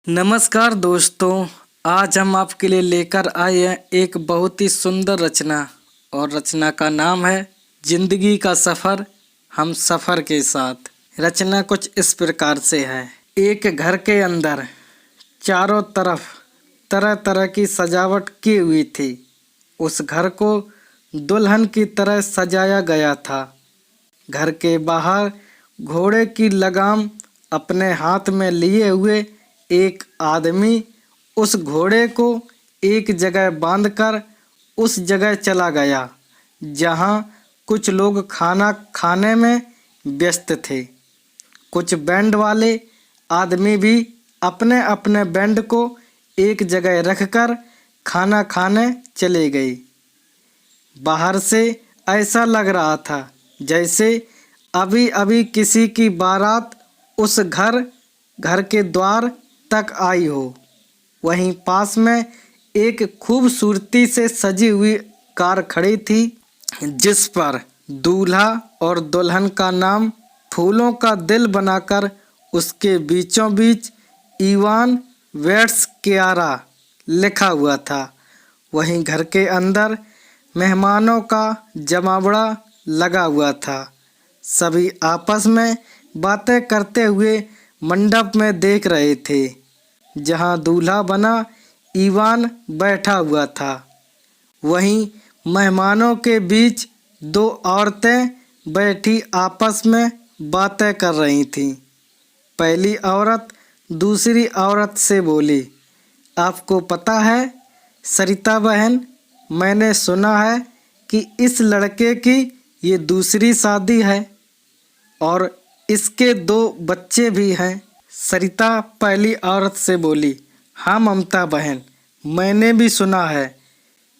नमस्कार दोस्तों, आज हम आपके लिए लेकर आए हैं एक बहुत ही सुंदर रचना और रचना का नाम है जिंदगी का सफ़र हम सफ़र के साथ। रचना कुछ इस प्रकार से है। एक घर के अंदर चारों तरफ तरह तरह की सजावट की हुई थी। उस घर को दुल्हन की तरह सजाया गया था। घर के बाहर घोड़े की लगाम अपने हाथ में लिए हुए एक आदमी उस घोड़े को एक जगह बांधकर उस जगह चला गया जहां कुछ लोग खाना खाने में व्यस्त थे। कुछ बैंड वाले आदमी भी अपने अपने बैंड को एक जगह रखकर खाना खाने चले गए। बाहर से ऐसा लग रहा था जैसे अभी अभी किसी की बारात उस घर के द्वार तक आई हो। वहीं पास में एक खूबसूरती से सजी हुई कार खड़ी थी जिस पर दूल्हा और दुल्हन का नाम फूलों का दिल बनाकर उसके बीचों बीच इवान वेट्स कियारा लिखा हुआ था। वहीं घर के अंदर मेहमानों का जमावड़ा लगा हुआ था। सभी आपस में बातें करते हुए मंडप में देख रहे थे जहां दूल्हा बना इवान बैठा हुआ था। वहीं मेहमानों के बीच दो औरतें बैठी आपस में बातें कर रही थीं। पहली औरत दूसरी औरत से बोली, आपको पता है सरिता बहन, मैंने सुना है कि इस लड़के की ये दूसरी शादी है और इसके 2 बच्चे भी हैं। सरिता पहली औरत से बोली, हाँ ममता बहन, मैंने भी सुना है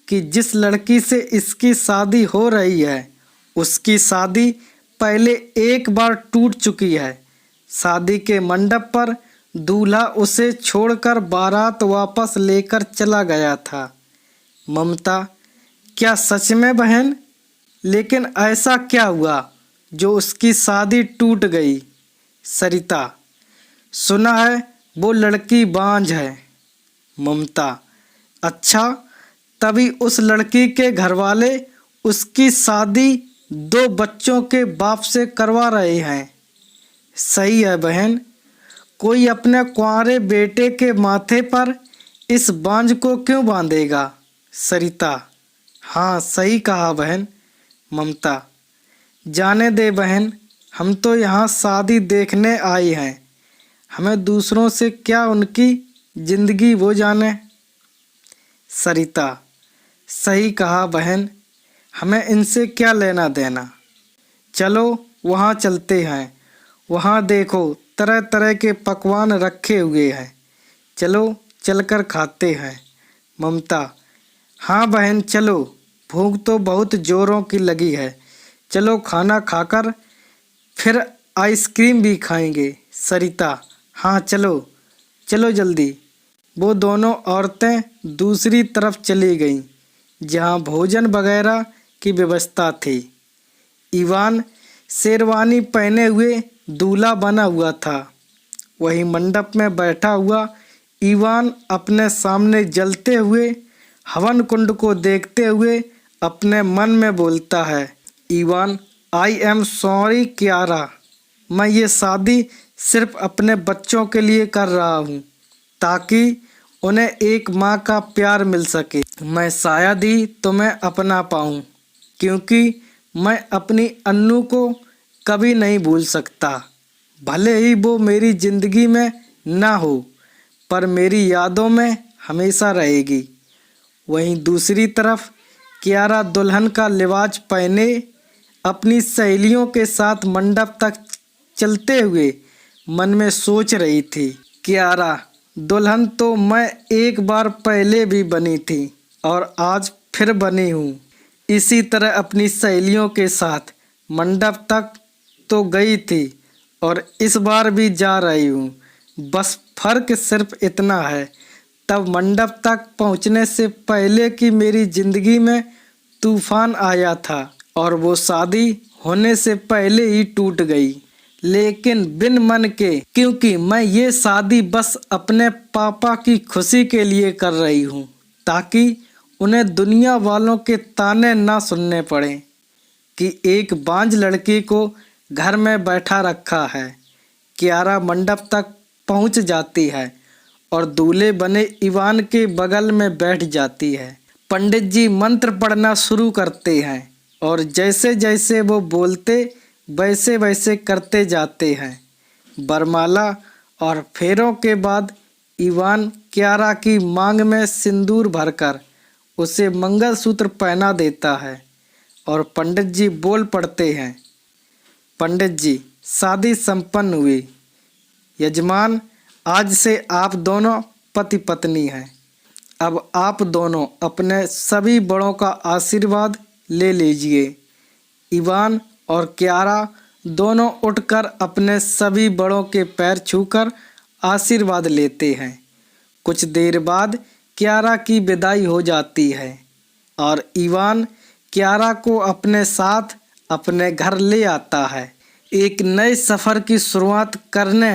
कि जिस लड़की से इसकी शादी हो रही है उसकी शादी पहले एक बार टूट चुकी है। शादी के मंडप पर दूल्हा उसे छोड़कर बारात वापस लेकर चला गया था। ममता, क्या सच में बहन? लेकिन ऐसा क्या हुआ जो उसकी शादी टूट गई? सरिता, सुना है वो लड़की बांझ है। ममता, अच्छा, तभी उस लड़की के घरवाले उसकी शादी 2 बच्चों के बाप से करवा रहे हैं। सही है बहन, कोई अपने कुंवारे बेटे के माथे पर इस बांझ को क्यों बांधेगा? सरिता, हाँ सही कहा बहन। ममता, जाने दे बहन, हम तो यहाँ शादी देखने आए हैं, हमें दूसरों से क्या उनकी जिंदगी वो जाने। सरिता, सही कहा बहन, हमें इनसे क्या लेना देना। चलो वहाँ चलते हैं, वहाँ देखो तरह तरह के पकवान रखे हुए हैं, चलो चलकर खाते हैं। ममता, हाँ बहन चलो, भूख तो बहुत जोरों की लगी है, चलो खाना खाकर फिर आइसक्रीम भी खाएंगे। सरिता, हाँ चलो चलो जल्दी। वो दोनों औरतें दूसरी तरफ चली गईं जहाँ भोजन वगैरह की व्यवस्था थी। इवान शेरवानी पहने हुए दूल्हा बना हुआ था। वही मंडप में बैठा हुआ इवान अपने सामने जलते हुए हवन कुंड को देखते हुए अपने मन में बोलता है, Ivan, I am sorry Kiara, मैं ये शादी सिर्फ अपने बच्चों के लिए कर रहा हूँ ताकि उन्हें एक माँ का प्यार मिल सके। मैं शायद ही तुम्हें अपना पाऊँ क्योंकि मैं अपनी अन्नू को कभी नहीं भूल सकता। भले ही वो मेरी ज़िंदगी में ना हो पर मेरी यादों में हमेशा रहेगी। वहीं दूसरी तरफ कियारा दुल्हन का लिबास पहने अपनी सहेलियों के साथ मंडप तक चलते हुए मन में सोच रही थी, कियारा दुल्हन तो मैं एक बार पहले भी बनी थी और आज फिर बनी हूँ। इसी तरह अपनी सहेलियों के साथ मंडप तक तो गई थी और इस बार भी जा रही हूँ। बस फर्क सिर्फ इतना है, तब मंडप तक पहुँचने से पहले कि मेरी ज़िंदगी में तूफान आया था और वो शादी होने से पहले ही टूट गई। लेकिन बिन मन के, क्योंकि मैं ये शादी बस अपने पापा की खुशी के लिए कर रही हूँ, ताकि उन्हें दुनिया वालों के ताने ना सुनने पड़े कि एक बांझ लड़की को घर में बैठा रखा है। कियारा मंडप तक पहुंच जाती है और दूल्हे बने इवान के बगल में बैठ जाती है। पंडित जी मंत्र पढ़ना शुरू करते हैं और जैसे जैसे वो बोलते वैसे वैसे करते जाते हैं। बरमाला और फेरों के बाद इवान कियारा की मांग में सिंदूर भरकर उसे मंगलसूत्र पहना देता है और पंडित जी बोल पड़ते हैं। पंडित जी, शादी संपन्न हुई। यजमान, आज से आप दोनों पति पत्नी हैं। अब आप दोनों अपने सभी बड़ों का आशीर्वाद ले लीजिए। इवान और कियारा दोनों उठकर अपने सभी बड़ों के पैर छूकर आशीर्वाद लेते हैं। कुछ देर बाद कियारा की विदाई हो जाती है और इवान कियारा को अपने साथ अपने घर ले आता है। एक नए सफ़र की शुरुआत करने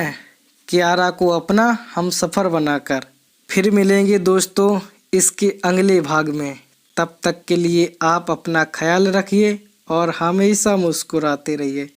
कियारा को अपना हमसफ़र बनाकर। फिर मिलेंगे दोस्तों इसके अगले भाग में। तब तक के लिए आप अपना ख्याल रखिए और हमेशा मुस्कुराते रहिए।